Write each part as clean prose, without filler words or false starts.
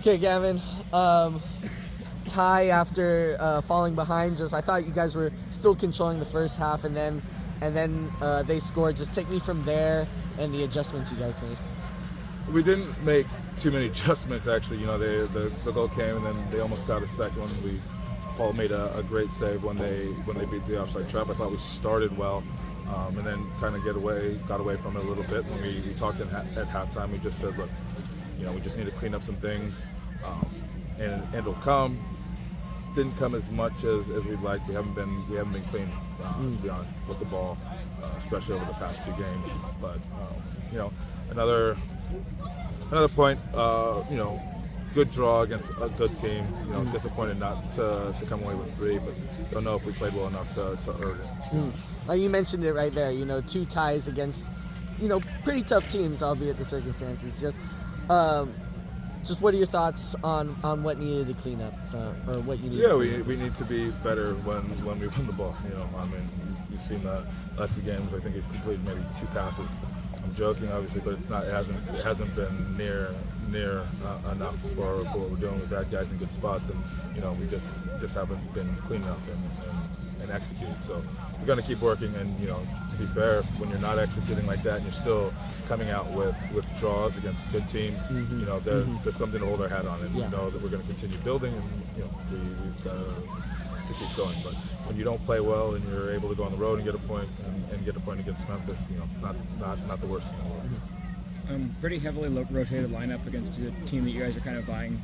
Okay, Gavin. Tie after falling behind. I thought you guys were still controlling the first half, and then they scored. Just take me from there and the adjustments you guys made. We didn't make too many adjustments, actually. The goal came, and then they almost got a second one. Paul made a great save when they beat the offside trap. I thought we started well, and then kind of got away from it a little bit. When we talked at halftime, we just said, look, we just need to clean up some things, and it'll come. Didn't come as much as we'd like. We haven't been clean, to be honest, with the ball, especially over the past 2 games. But another point, good draw against a good team. Disappointed not to come away with 3, but don't know if we played well enough to earn it. Like you mentioned it right there. 2 ties against pretty tough teams, albeit the circumstances. Just what are your thoughts on what needed to clean up, or what you need? Yeah, we need to be better when we win the ball. You've seen the last 2 games. I think we've completed maybe 2 passes. I'm joking, obviously, but it's not. It hasn't been near enough for what we're doing. We've had guys in good spots, and we just haven't been clean enough and executed. So we're going to keep working. And to be fair, when you're not executing like that and you're still coming out with draws against good teams, there's something to hold our hat on, and we know that we're going to continue building, and we've got to keep going. But when you don't play well and you're able to go on the road and get a point and get a point against Memphis, not the worst thing in the world. Pretty heavily rotated lineup against the team that you guys are kind of vying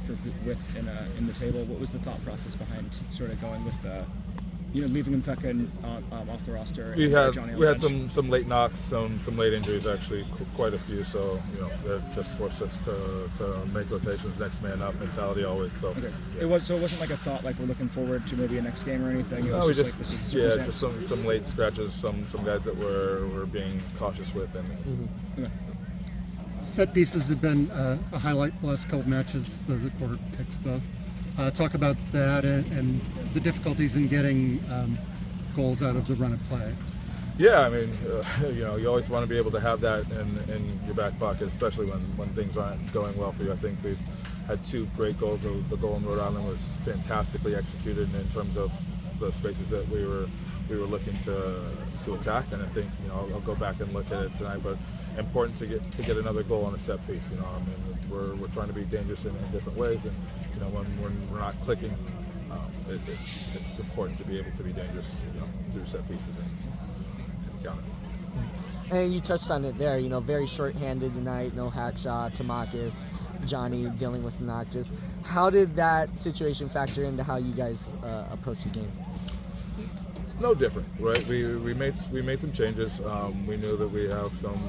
with in the table. What was the thought process behind sort of going with leaving Mfeka off the roster? We had some late knocks, some late injuries, actually, quite a few. So that just forced us to make rotations, next man up mentality always. So okay. It wasn't like a thought like we're looking forward to maybe a next game or anything. No, just some late scratches, some guys that we're being cautious with, and. Okay. Set pieces have been a highlight the last couple of matches. The quarter picks both. Talk about that and the difficulties in getting goals out of the run of play. Yeah, I mean, you always want to be able to have that in your back pocket, especially when things aren't going well for you. I think we've had 2 great goals. The goal in Rhode Island was fantastically executed in terms of the spaces that we were looking to attack, and I think I'll go back and look at it tonight. But important to get another goal on a set piece. We're trying to be dangerous in different ways, and when we're not clicking, it's important to be able to be dangerous through set pieces and count it. And you touched on it there. Very short-handed tonight. No hack shot. Tamakis, Johnny dealing with notches. How did that situation factor into how you guys approach the game? No different, right? We made some changes. We knew that we have some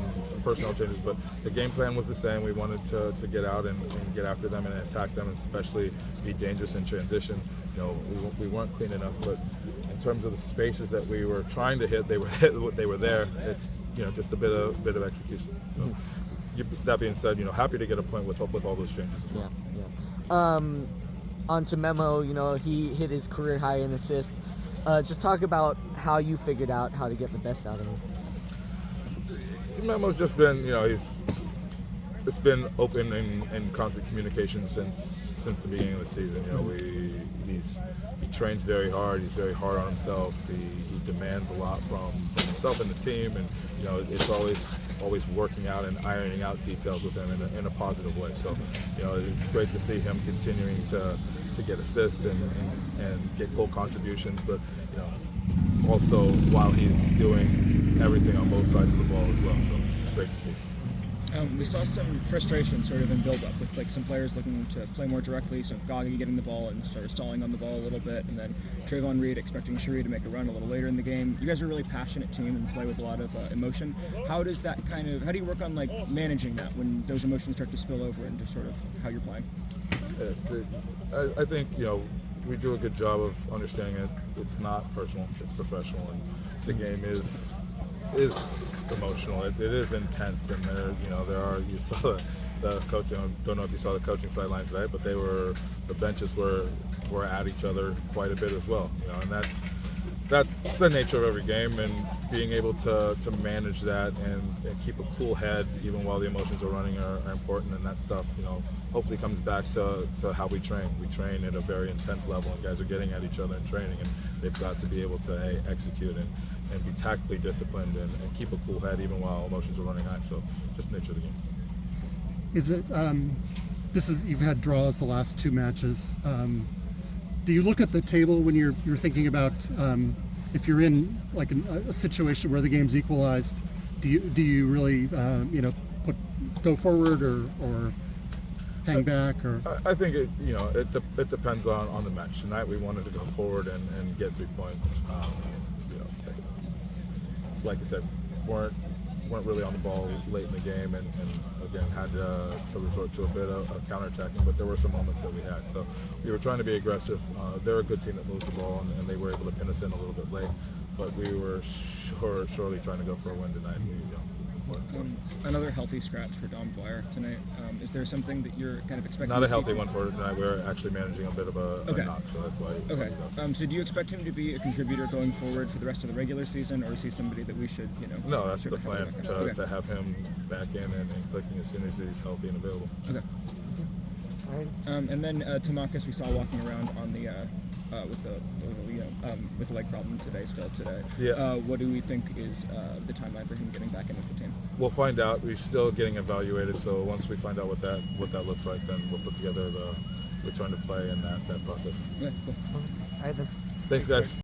personnel changes, but the game plan was the same. We wanted to get out and get after them and attack them, and especially be dangerous in transition. We weren't clean enough, but in terms of the spaces that we were trying to hit, they were there. It's just a bit of execution. So that being said, happy to get a point with all those changes as well. Yeah. On to Memo. He hit his career high in assists. Just talk about how you figured out how to get the best out of him. Memo's just been, it's been open and constant communication since the beginning of the season. He trains very hard. He's very hard on himself. He demands a lot from himself and the team, and it's always working out and ironing out details with him in a positive way. So it's great to see him continuing to get assists and get goal contributions, but also while he's doing everything on both sides of the ball as well. So it's great to see. We saw some frustration sort of in build-up with some players looking to play more directly, so Gagi getting the ball and sort of stalling on the ball a little bit, and then Trayvon Reed expecting Sheree to make a run a little later in the game. You guys are a really passionate team and play with a lot of emotion. How do you work on managing that when those emotions start to spill over into sort of how you're playing? Yes, I think we do a good job of understanding it. It's not personal, it's professional, and the game is emotional. It is intense, and there are. You saw the coach. I don't know if you saw the coaching sidelines today, but the benches were at each other quite a bit as well. And that's the nature of every game, and being able to manage that and keep a cool head even while the emotions are running are important. And that stuff, hopefully comes back to how we train. We train at a very intense level, and guys are getting at each other in training, and they've got to be able to execute and be tactically disciplined and keep a cool head even while emotions are running high. So just nature of the game. Is it you've had draws the last 2 matches. Do you look at the table when you're thinking about if you're in like a situation where the game's equalized? Do you really go forward or hang back? Or I think it depends on the match. Tonight we wanted to go forward and get 3 points. Like I said, weren't really on the ball late in the game, and again had to resort to a bit of counterattacking, but there were some moments that we had. So we were trying to be aggressive. They're a good team that moves the ball, and they were able to pin us in a little bit late, but we were surely trying to go for a win tonight. Another healthy scratch for Dom Dwyer tonight. Is there something that you're kind of expecting? Not to a healthy see one for tonight. We're actually managing a bit of a knock, so that's why. Okay. So do you expect him to be a contributor going forward for the rest of the regular season, or is he somebody that we should, No, that's the plan, Okay. to have him back in and clicking as soon as he's healthy and available. Okay. All right. And then Tamakis we saw walking around on the with a leg problem today. Yeah. What do we think is the timeline for him getting back in with the team? We'll find out. We're still getting evaluated, so once we find out what that looks like, then we'll put together the return to play and that process. Okay, cool. All right then. Thanks guys.